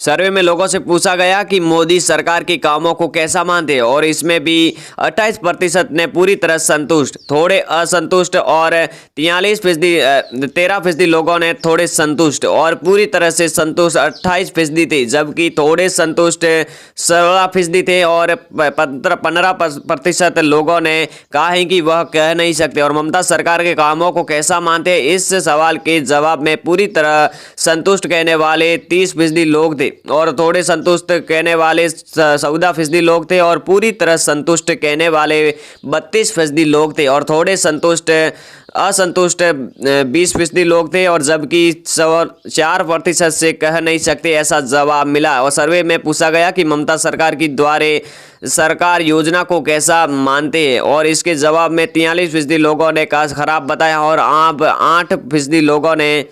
सर्वे में लोगों से पूछा गया कि मोदी सरकार के कामों को कैसा मानते हैं और इसमें भी 28% ने पूरी तरह संतुष्ट, थोड़े असंतुष्ट और 13% लोगों ने थोड़े संतुष्ट और पूरी तरह से संतुष्ट 28% थे, जबकि थोड़े संतुष्ट 16% थे और 15% लोगों ने कहा है कि वह कह नहीं सकते। और ममता सरकार के कामों को कैसा मानते हैं, इस सवाल के जवाब में पूरी तरह संतुष्ट कहने वाले 30% लोग थे और थोड़े संतुष्ट कहने वाले 14% लोग थे और पूरी तरह संतुष्ट कहने वाले 32% लोग थे और थोड़े संतुष्ट असंतुष्ट 20% लोग थे और जबकि 4% से कह नहीं सकते ऐसा जवाब मिला। और सर्वे में पूछा गया कि ममता सरकार की द्वारे सरकार योजना को कैसा मानते हैं और इसके जवाब में 43% लोगों ने कहा खराब बताया और 8% लोगों ने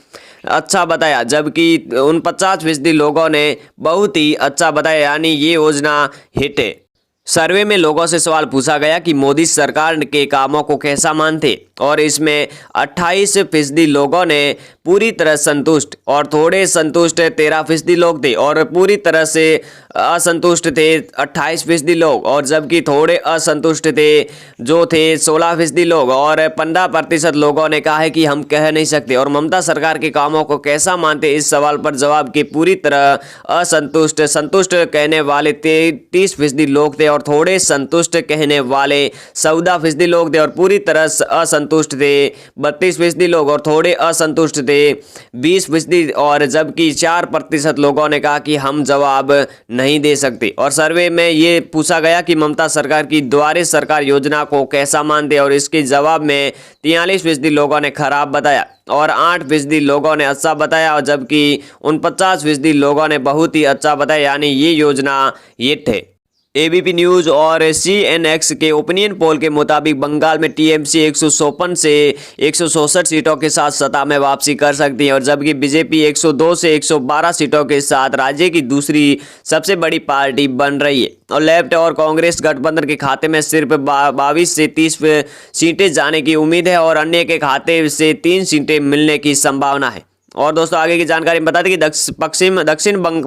अच्छा बताया, जबकि 49% लोगों ने बहुत ही अच्छा बताया, यानी ये योजना हिट है। सर्वे में लोगों से सवाल पूछा गया कि मोदी सरकार के कामों को कैसा मानते और इसमें 28% लोगों ने पूरी तरह संतुष्ट और थोड़े संतुष्ट 13% लोग थे और पूरी तरह से असंतुष्ट थे 28% लोग और जबकि थोड़े असंतुष्ट थे जो थे 16% लोग और 15% लोगों ने कहा है कि हम कह नहीं सकते। और ममता सरकार के कामों को कैसा मानते, इस सवाल पर जवाब के पूरी तरह असंतुष्ट संतुष्ट कहने वाले 30% लोग थे और थोड़े संतुष्ट कहने वाले 14% लोग थे और पूरी तरह असंतुष्ट थे 32% लोग और थोड़े असंतुष्ट थे 20% और जबकि 4% लोगों ने कहा कि हम जवाब नहीं दे सकते। और सर्वे में ये पूछा गया कि ममता सरकार की द्वारे सरकार योजना को कैसा मानते और इसके जवाब में 43% लोगों ने खराब बताया और 8% लोगों ने अच्छा बताया और जबकि 49% लोगों ने बहुत ही अच्छा बताया, यानी ये योजना हिट है। एबीपी न्यूज़ और सीएनएक्स के ओपिनियन पोल के मुताबिक बंगाल में टीएमसी 154 से 164 सीटों के साथ सत्ता में वापसी कर सकती है और जबकि बीजेपी 102 से 112 सीटों के साथ राज्य की दूसरी सबसे बड़ी पार्टी बन रही है। और लेफ्ट और कांग्रेस गठबंधन के खाते में सिर्फ 22 से 30 सीटें जाने की उम्मीद है और अन्य के खाते से 3 सीटें मिलने की संभावना है। और दोस्तों आगे की जानकारी में बता दें कि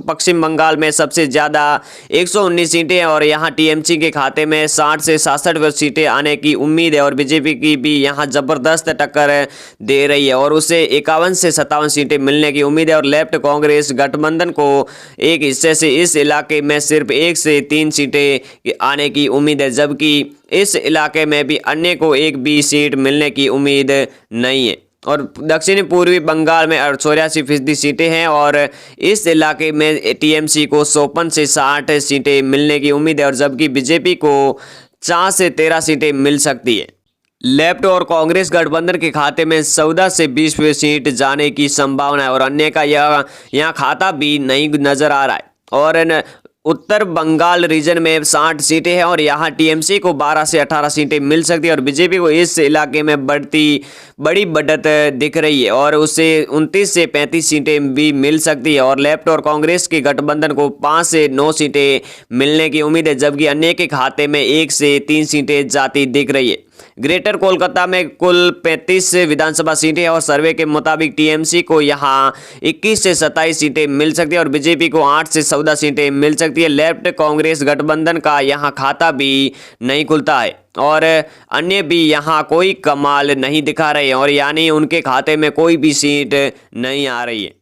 पश्चिम बंगाल में सबसे ज़्यादा 119 सीटें हैं और यहाँ टीएमसी के खाते में 60 से 66 सीटें आने की उम्मीद है और बीजेपी की भी यहाँ ज़बरदस्त टक्कर दे रही है और उसे 51 से 57 सीटें मिलने की उम्मीद है। और लेफ्ट कांग्रेस गठबंधन को एक हिस्से से इस इलाके में सिर्फ 1 से 3 सीटें आने की उम्मीद है, जबकि इस इलाके में भी अन्य को एक भी सीट मिलने की उम्मीद नहीं है। और दक्षिणी पूर्वी बंगाल में 84% सीटें हैं और इस इलाके में टीएमसी को 54 से 60 सीटें मिलने की उम्मीद है और जबकि बीजेपी को 4 से 13 सीटें मिल सकती है। लेफ्ट और कांग्रेस गठबंधन के खाते में 14 से 20 सीट जाने की संभावना है और अन्य का यहाँ खाता भी नहीं नजर आ रहा है। और उत्तर बंगाल रीजन में 60 सीटें हैं और यहाँ टीएमसी को 12 से 18 सीटें मिल सकती है और बीजेपी को इस इलाके में बड़ी बढ़त दिख रही है और उसे 29 से 35 सीटें भी मिल सकती है। और लेफ्ट और कांग्रेस के गठबंधन को 5 से 9 सीटें मिलने की उम्मीद है, जबकि अन्य के खाते में 1 से 3 सीटें जाती दिख रही है। ग्रेटर कोलकाता में कुल 35 विधानसभा सीटें हैं और सर्वे के मुताबिक टीएमसी को यहां 21 से 27 सीटें मिल सकती है और बीजेपी को 8 से 14 सीटें मिल सकती है। लेफ्ट कांग्रेस गठबंधन का यहां खाता भी नहीं खुलता है और अन्य भी यहां कोई कमाल नहीं दिखा रहे हैं और यानी उनके खाते में कोई भी सीट नहीं आ रही है।